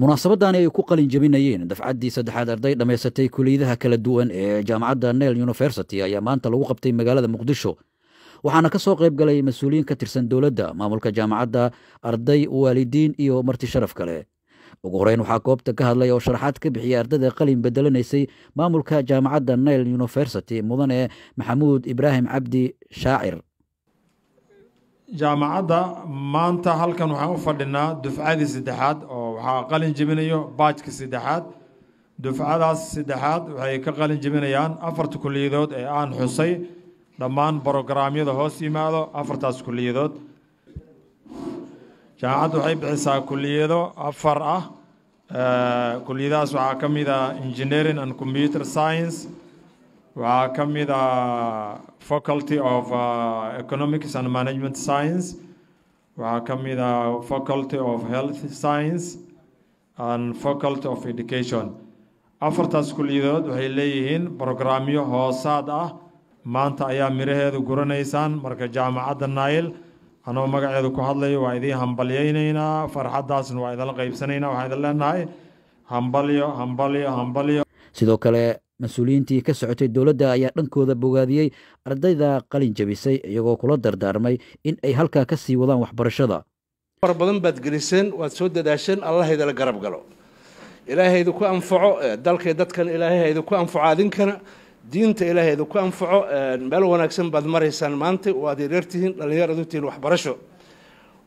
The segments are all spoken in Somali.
munaasabadan ay ku qalin jabinayeen dafcaddii saddexaad arday dhammaysatay kulliyadaha kala duwan ee jaamacadda Nile University ayaa maanta lagu qabtay magaalada Muqdisho waxaana ka soo qayb galay mas'uuliyiin ka tirsan dowladda maamulka jaamacadda arday waalidiin iyo marti sharaf kale ugu horeyn waxaa goobta ka hadlay oo sharaxaad ka bixiyay ardayda qalin bedelanaysay maamulka jaamacadda Nile University mudane Maxamuud Ibraahim Cabdi Shaacir jaamacadda maanta halkan waxaan u fadhinaa dufcadii saddexaad oo waxaa qalin jebinayo baajka saddexaad dufcadaas saddexaad waxay ka qalin jebinayaan afarta kulliyadood ee aan xusay dhammaan borograamyada hoos yimaado afartaas kulliyadood jaamacaddu waxay bixisaa kulliyado afar ah kulliyadahaas waxaa ka mid ah engineering and computer science waxaa ka mid ah faculty of economics and management science waxaa ka mid ah faculty of health science and faculty of education afartaas kulliyadood waxay leeyihiin programyo hoosaad ah maanta ayaa miraheedu guranaysaan marka jaamacadda Nile anoo magaceedu ku hadlayo waa idin hambalyaynaynaa farxadaasna waa idin qaybsanaynaa waxaan idin leenahay hambalyo sidoo kale mas'uuliyiintii ka socotay dowladda ayaa dhankooda bogaadiyey ardayda qalin jabisay iyagoo kula dardaarmay in ay halkaa ka sii wadaan waxbarashada far badan baad geliseen waad soo dadaasheen allahayda la garab galo ilaahaydu ku anfaco dalkay dadkan ilaahaydu ku anfaco adinkana diinta ilaahaydu ku anfaco meel wanaagsan baad maraysaan maanta waad yareertihiin dhalinyaradu tiin waxbarasho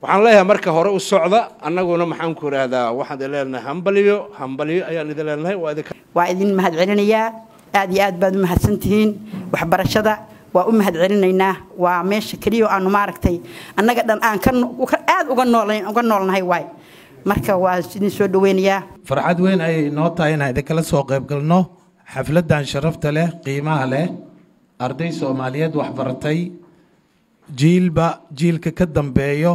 waxaan leeyahay marka hore u socda annaguna maxaan ku raahdaa waxaan leenahay hambalyo ayaan idin leenahay waa idin mahadcelinayaa aad iyo aad baad u mahadsantihiin waxbarashada waa u mahadcelinaynaa waa meesha kaliya aanu maaragtay annaga dhan aan aad uga noolnahay waay marka waa idin soo dhaweynayaa farxad weyn ay noo tahay inaan idinkala soo qayb galno xafladan sharafta leh qiimaha leh arday Soomaaliyeed wax baratay jiilka ka dambeeyo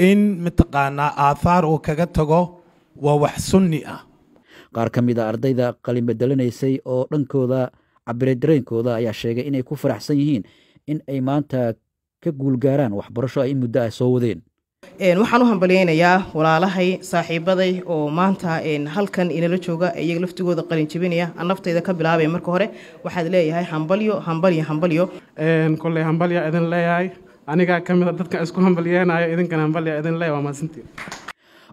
in mataqaanaa aathar uu kaga tago waa wax sunni ah qaar ka mid ah ardayda qalin bedelanaysay oo dhankooda cabiray dareenkooda ayaa sheegay inay ku faraxsan yihiin in ay maanta ka guulgaaraan waxbarasho ay muddo ah soo wadeen waxaan u hambaleynayaa walaalahay saaxiibaday oo maanta halkan inala jooga iyaga laftigooda qalin jebinaya naftayda ka bilaabay marka hore waxaad leeyahay hambalyo kolley hambalya idin leeyahay aniga ka mid dadka isku hambalyeenayo idinkana hambalya idin leeyahay waa maasantii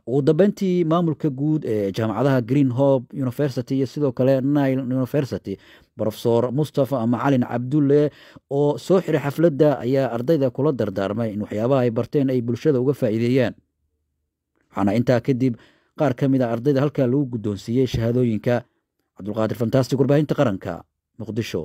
ugu dambeyntii maamulka guud ee jaamacadaha Green Hope University iyo sidoo kale Nile University Professor Mustafa Macalin Cabdulle oo soo xiray xafladda ayaa ardayda kula dardaarmay in waxyaabaha ay barteen ay bulshada uga faa'iideeyaan waxaana intaa kadib qaar ka mid ah ardayda halkaa lagu guddoonsiiyey shahaadooyinka Cabdulqaadir Fantastic warbaahinta qaranka Muqdisho